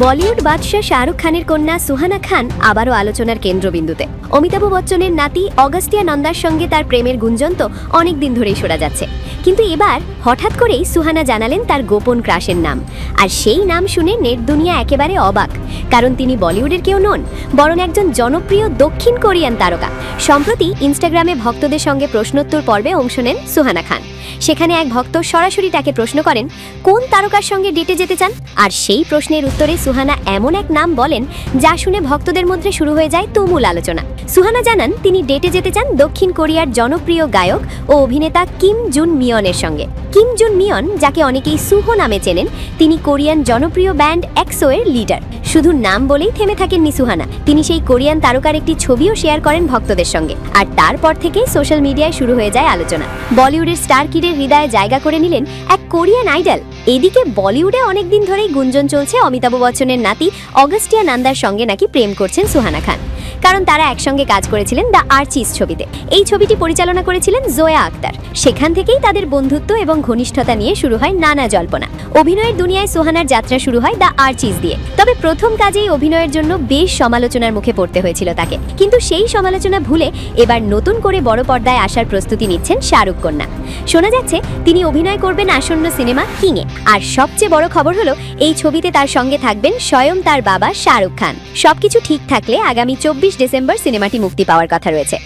বলিউড বাদশাহ শাহরুখ খানের কন্যা সুহানা খান আবারও আলোচনার কেন্দ্রবিন্দুতে। অমিতাভ বচ্চনের নাতি অগাস্টিয়া নন্দার সঙ্গে তার প্রেমের গুঞ্জন তো অনেকদিন ধরেই শোনা যাচ্ছে, কিন্তু এবার হঠাৎ করেই সুহানা জানালেন তার গোপন ক্রাশের নাম। আর সেই নাম শুনে নেট দুনিয়া একেবারে অবাক, কারণ তিনি বলিউডের কেউ নন, বরং একজন জনপ্রিয় দক্ষিণ কোরিয়ান তারকা। সম্প্রতি ইনস্টাগ্রামে ভক্তদের সঙ্গে প্রশ্নোত্তর পর্বে অংশ নেন সুহানা খান। সেখানে এক ভক্ত সরাসরি তাকে প্রশ্ন করেন কোন তারকার সঙ্গে ডেটে যেতে চান, আর সেই প্রশ্নের উত্তরে সুহানা এমন এক নাম বলেন যা শুনে ভক্তদের মধ্যে শুরু হয়ে যায় তুমুল আলোচনা। সুহানা জানান তিনি ডেটে যেতে চান দক্ষিণ কোরিয়ার জনপ্রিয় গায়ক ও অভিনেতা কিম জুন মিয়নের সঙ্গে। কিম জুন মিয়ন, যাকে অনেকেই সুহো নামে চেনেন, তিনি কোরিয়ান জনপ্রিয় ব্যান্ড এক্সো এর লিডার। শুধু নাম বলেই থেমে থাকেননি সুহানা, তিনি সেই কোরিয়ান তারকার একটি ছবিও শেয়ার করেন ভক্তদের সঙ্গে। আর তারপর থেকেই সোশ্যাল মিডিয়ায় শুরু হয়ে যায় আলোচনা। বলিউডের স্টার কিডের হৃদয়ে জায়গা করে নিলেন এক কোরিয়ান আইডল। এদিকে বলিউডে অনেকদিন ধরেই গুঞ্জন চলছে অমিতাভ বচ্চনের নাতি অগাস্টিয়া নন্দার সঙ্গে নাকি প্রেম করছেন সুহানা খান, কারণ তারা একসঙ্গে কাজ করেছিলেন দ্য আর্চিজ ছবিতে। এই ছবিটি পরিচালনা করেছিলেন জোয়া আক্তার। সেখান থেকেই তাদের বন্ধুত্ব এবং ঘনিষ্ঠতা নিয়ে শুরু হয় নানা জল্পনা। অভিনয়ের দুনিয়ায় সুহানার যাত্রা শুরু হয় দ্য আর্চিজ দিয়ে। তবে প্রথম কাজেই অভিনয়ের জন্য বেশ সমালোচনার মুখে পড়তে হয়েছিল তাকে, কিন্তু সেই সমালোচনা ভুলে এবার নতুন করে বড় পর্দায় আসার প্রস্তুতি নিচ্ছেন শাহরুখ কন্যা। শোনা যাচ্ছে তিনি অভিনয় করবেন আসন্ন সিনেমা কিং এ। আর সবচেয়ে বড় খবর হলো এই ছবিতে তার সঙ্গে থাকবেন স্বয়ং তার বাবা শাহরুখ খান। সবকিছু ঠিক থাকলে আগামী 24 ডিসেম্বর সিনেমাটি মুক্তি পাওয়ার কথা রয়েছে।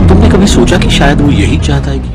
तुमने कभी सोचा कि शायद वो यही चाहता है कि